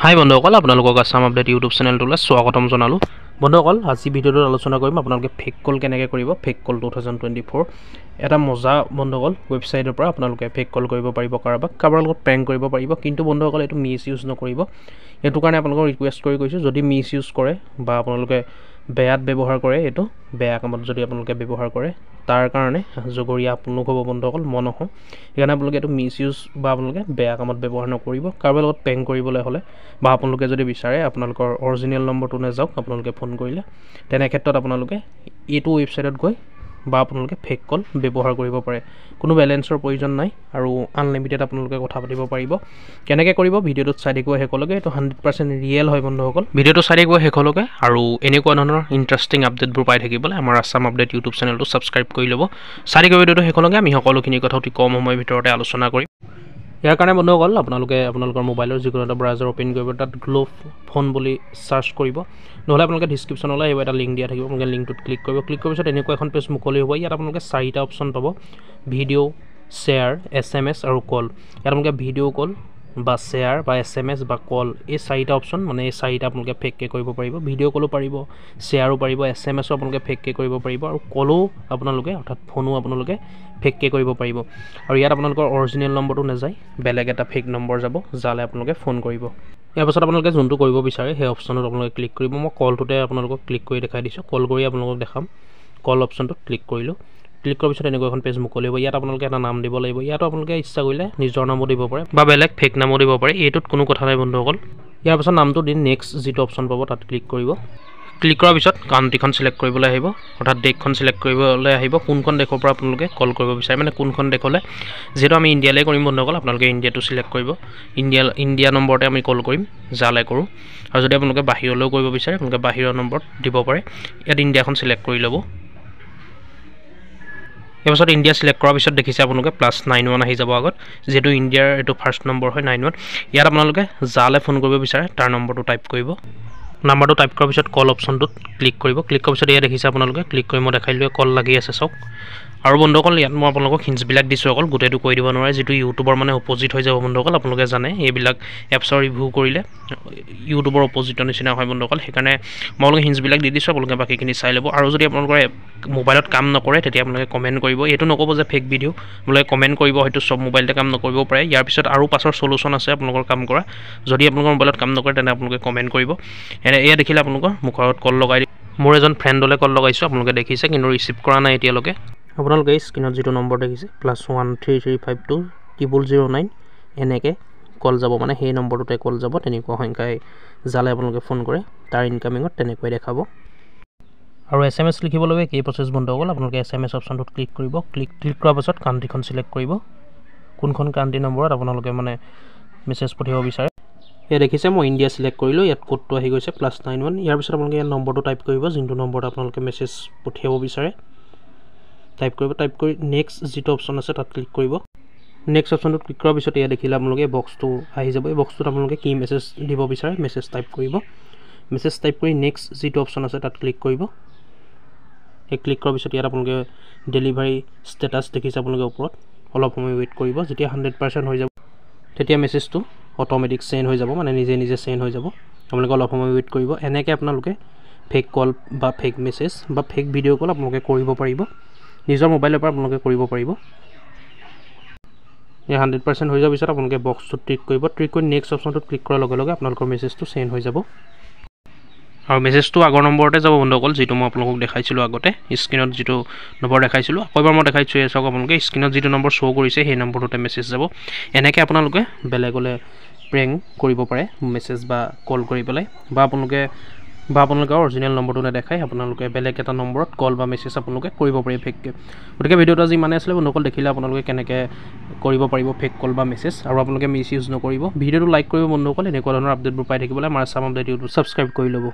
হাই বন্ধুসকল, আপোনালোকক Assam update YouTube চেনেলটোলৈ স্বাগতম জনালোঁ। বন্ধুসকল, আজি ভিডিঅ'টোত আলোচনা কৰিম আপোনালোকে ফেক কল কেনেকৈ কৰিব। ফেক কল 2024 এটা মজা বন্ধুসকল ৱেবছাইটৰ পৰা আপোনালোকে ফেক কল কৰিব পাৰিব, কাৰোবাৰ লগত প্ৰেংক কৰিব পাৰিব। কিন্তু বন্ধুসকল এইটো মিছ ইউজ নকৰিব। এইটো কাৰণে আপোনালোকক ৰিকুৱেষ্ট কৰি কৈছোঁ, যদি মিছ ইউজ কৰে বা আপোনালোকে বেয়াত ব্যৱহাৰ কৰে, এইটো বেয়া কামত যদি আপোনালোকে ব্যৱহাৰ কৰে, তাৰ কাৰণে জগৰীয়া আপোনালোক হ'ব বন্ধুসকল, মন নহওঁ। সেইকাৰণে আপোনালোকে এইটো মিছ ইউজ বা আপোনালোকে বেয়া কামত ব্যৱহাৰ নকৰিব। কাৰোবাৰ লগত প্ৰেংক কৰিবলৈ হ'লে বা আপোনালোকে যদি বিচাৰে আপোনালোকৰ অৰিজিনেল নম্বৰটো নাযাওক, আপোনালোকে ফোন কৰিলে তেনে ক্ষেত্ৰত আপোনালোকে এইটো ৱেবছাইটত গৈ বা আপোনালোকে ফেক কল ব্যৱহাৰ কৰিব পাৰে। কোনো বেলেঞ্চৰ প্ৰয়োজন নাই আৰু আনলিমিটেড আপোনালোকে কথা পাতিব পাৰিব। কেনেকৈ কৰিব ভিডিঅ'টোত চাই থাকিব শেষলৈকে। এইটো 100% ৰিয়েল হয় বন্ধুসকল। ভিডিঅ'টো চাই থাকিব শেষলৈকে আৰু এনেকুৱা ধৰণৰ ইণ্টাৰেষ্টিং আপডেটবোৰ পাই থাকিবলৈ আমাৰ আছাম আপডেট ইউটিউব চেনেলটো ছাবস্ক্ৰাইব কৰি ল'ব। চাই থাকিব ভিডিঅ'টো শেষলৈকে। আমি সকলোখিনি কথা অতি কম সময়ৰ ভিতৰতে আলোচনা কৰিম। ইয়াৰ কাৰণে বন্ধুসকল আপোনালোকে আপোনালোকৰ মোবাইলৰ যিকোনো এটা ব্ৰাউজাৰ অ'পেন কৰিব, তাত গ্লো ফোন বুলি ছাৰ্চ কৰিব, নহ'লে আপোনালোকে ডিছক্ৰিপশ্যনলৈ আহিব, এটা লিংক দিয়া থাকিব, আপোনালোকে লিংকটোত ক্লিক কৰিব। ক্লিক কৰাৰ পিছত এনেকুৱা এখন পেজ মুকলি হ'ব। ইয়াত আপোনালোকে 4টা অপশ্যন পাব: ভিডিঅ', শ্বেয়াৰ, SMS আৰু কল। ইয়াত আপোনালোকে ভিডিঅ' কল বা শ্বেয়াৰ বা SMS বা কল, এই 4টা অপশ্যন, মানে এই 4টা আপোনালোকে ফেককৈ কৰিব পাৰিব। ভিডিঅ' কলো পাৰিব, শ্বেয়াৰো পাৰিব, SMSও আপোনালোকে ফেককৈ কৰিব পাৰিব আৰু কলো আপোনালোকে অৰ্থাৎ ফোনো আপোনালোকে ফেককৈ কৰিব পাৰিব। আৰু ইয়াত আপোনালোকৰ অৰিজিনেল নম্বৰটো নাযায়, বেলেগ এটা ফেক নম্বৰ যাব, যালে আপোনালোকে ফোন কৰিব। ইয়াৰ পাছত আপোনালোকে যোনটো কৰিব বিচাৰে সেই অপশ্যনত আপোনালোকে ক্লিক কৰিব। মই কলটোতে আপোনালোকক ক্লিক কৰি দেখাই দিছোঁ। কল কৰি আপোনালোকক দেখাম। কল অপশ্যনটোত ক্লিক কৰিলোঁ। ক্লিক কৰাৰ পিছত এনেকুৱা এখন পেজ মুকলি হ'ব। ইয়াত আপোনালোকে এটা নাম দিব লাগিব। ইয়াতো আপোনালোকে ইচ্ছা কৰিলে নিজৰ নামো দিব পাৰে বা বেলেগ ফেক নামো দিব পাৰে, এইটোত কোনো কথা নাই বন্ধুসকল। ইয়াৰ পাছত নামটো দি নেক্সট যিটো অপশ্যন পাব তাত ক্লিক কৰিব। ক্লিক কৰাৰ পিছত কাণ্ট্ৰিখন চিলেক্ট কৰিবলৈ আহিব, অৰ্থাৎ দেশখন চিলেক্ট কৰিবলৈ আহিব। কোনখন দেশৰ পৰা আপোনালোকে কল কৰিব বিচাৰে, মানে কোনখন দেশলৈ। যিহেতু আমি ইণ্ডিয়ালৈ কৰিম বন্ধুসকল, আপোনালোকে ইণ্ডিয়াটো চিলেক্ট কৰিব। ইণ্ডিয়া নম্বৰতে আমি কল কৰিম, যালে কৰোঁ। আৰু যদি আপোনালোকে বাহিৰলৈও কৰিব বিচাৰে আপোনালোকে বাহিৰৰ নম্বৰত দিব পাৰে। ইয়াত ইণ্ডিয়াখন চিলেক্ট কৰি ল'ব। ইয়াৰ পাছত ইণ্ডিয়া চিলেক্ট কৰাৰ পিছত দেখিছে আপোনালোকে +91 আহি যাব আগত, যিহেতু ইণ্ডিয়াৰ এইটো ফাৰ্ষ্ট নম্বৰ হয় 91। ইয়াত আপোনালোকে যালে ফোন কৰিব বিচাৰে তাৰ নম্বৰটো টাইপ কৰিব। নাম্বাৰটো টাইপ কৰাৰ পিছত কল অপশ্যনটোত ক্লিক কৰিব। ক্লিক কৰাৰ পিছত এয়া দেখিছে আপোনালোকে, ক্লিক কৰি মই দেখাই দিলোঁ কল লাগি আছে চাওক। আৰু বন্ধুসকল ইয়াত মই আপোনালোকক হিণ্টছবিলাক দিছোঁ, অকল গোটেইটো কৈ দিব নোৱাৰে, যিটো ইউটিউবৰ মানে অপ'জিট হৈ যাব বন্ধুসকল। আপোনালোকে জানে এইবিলাক এপছৰ ৰিভিউ কৰিলে ইউটিউবৰ অপ'জিটৰ নিচিনা হয় বন্ধুসকল। সেইকাৰণে মই আপোনালোকে হিণ্টছবিলাক দি দিছোঁ, আপোনালোকে বাকীখিনি চাই ল'ব। আৰু যদি আপোনালোকৰ মোবাইলত কাম নকৰে তেতিয়া আপোনালোকে কমেণ্ট কৰিব। এইটো নক'ব যে ফেক ভিডিঅ', আপোনালোকে কমেণ্ট কৰিব, হয়তো চব মোবাইলতে কাম নকৰিব পাৰে। ইয়াৰ পিছত আৰু পাছৰ চলিউশ্যন আছে আপোনালোকৰ কাম কৰা। যদি আপোনালোকৰ মোবাইলত কাম নকৰে তেনে আপোনালোকে কমেণ্ট কৰিব। এয়া দেখিলে আপোনালোকৰ মুখৰ আগত কল লগাই দিব। মোৰ এজন ফ্ৰেণ্ডলৈ কল লগাইছোঁ, আপোনালোকে দেখিছে, কিন্তু ৰিচিভ কৰা নাই এতিয়ালৈকে। আপোনালোকে স্ক্ৰীণত যিটো নম্বৰ দেখিছে +133520009 এনেকৈ কল যাব, মানে সেই নম্বৰটোতে কল যাব। তেনেকুৱা সংখ্যাই যালে আপোনালোকে ফোন কৰে তাৰ ইনকামিঙত তেনেকৈ দেখাব। আৰু SMS লিখিবলৈ এই প্ৰচেছ বন্ধুসকল। আপোনালোকে SMS অপশ্যনটোত ক্লিক কৰিব। ক্লিক কৰাৰ পাছত কাণ্ট্ৰিখন চিলেক্ট কৰিব, কোনখন কাণ্ট্ৰি নম্বৰত আপোনালোকে মানে মেছেজ পঠিয়াব বিচাৰে। ইয়াত দেখিছে মই ইণ্ডিয়া চিলেক্ট কৰিলোঁ, ইয়াত কোডটো আহি গৈছে +91। ইয়াৰ পিছত আপোনালোকে ইয়াত নম্বৰটো টাইপ কৰিব, যোনটো নম্বৰত আপোনালোকে মেছেজ পঠিয়াব বিচাৰে টাইপ কৰিব। টাইপ কৰি নেক্সট যিটো অপশ্যন আছে তাত ক্লিক কৰিব। নেক্সট অপশ্যনটোত ক্লিক কৰাৰ পিছত ইয়াত দেখিলে আপোনালোকে বক্সটো আহি যাব। এই বক্সটোত আপোনালোকে কি মেছেজ দিব বিচাৰে মেছেজ টাইপ কৰিব। মেছেজ টাইপ কৰি নেক্সট যিটো অপশ্যন আছে তাত ক্লিক কৰিব। এই ক্লিক কৰাৰ পিছত ইয়াত আপোনালোকে ডেলিভাৰী ষ্টেটাছ দেখিছে আপোনালোকে ওপৰত, অলপ সময় ৱেইট কৰিব। যেতিয়া 100% হৈ যাব তেতিয়া মেছেজটো অট'মেটিক চেণ্ড হৈ যাব, মানে নিজে নিজে চেণ্ড হৈ যাব। আপোনালোকে অলপ সময় ৱেইট কৰিব। এনেকৈ আপোনালোকে ফেক কল বা ফেক মেছেজ বা ফেক ভিডিঅ' কল আপোনালোকে কৰিব পাৰিব, নিজৰ মোবাইলৰ পৰা আপোনালোকে কৰিব পাৰিব। 100% হৈ যোৱাৰ পিছত আপোনালোকে বক্সটোত ক্লিক কৰিব। ক্লিক কৰি নেক্সট অপশ্যনটোত ক্লিক কৰাৰ লগে লগে আপোনালোকৰ মেছেজটো চেণ্ড হৈ যাব। আৰু মেছেজটো আগৰ নম্বৰতে যাব বন্ধুসকল, যিটো মই আপোনালোকক দেখাইছিলোঁ আগতে। স্ক্ৰীণত যিটো নম্বৰ দেখাইছিলোঁ আকৌ এবাৰ মই দেখাইছোঁ, চাওক আপোনালোকে স্ক্ৰীণত যিটো নম্বৰ শ্ব' কৰিছে সেই নম্বৰটোতে মেছেজ যাব। এনেকৈ আপোনালোকে বেলেগলৈ প্ৰেংক কৰিব পাৰে মেছেজ বা কল কৰি পেলাই, বা আপোনালোকে অৰিজিনেল নম্বৰটো নেদেখায় আপোনালোকে বেলেগ এটা নম্বৰত কল বা মেছেজ আপোনালোকে কৰিব পাৰি ফেককৈ। গতিকে ভিডিঅ'টো আজি ইমানে আছিলে বন্ধুসকল। দেখিলে আপোনালোকে কেনেকৈ কৰিব পাৰিব ফেক কল বা মেছেজ, আৰু আপোনালোকে মিছ ইউজ নকৰিব। ভিডিঅ'টো লাইক কৰিব বন্ধুসকল। এনেকুৱা ধৰণৰ আপডেটবোৰ পাই থাকিবলৈ আমাৰ আছাম আপডেট ইউটিউব ছাবস্ক্ৰাইব কৰি ল'ব।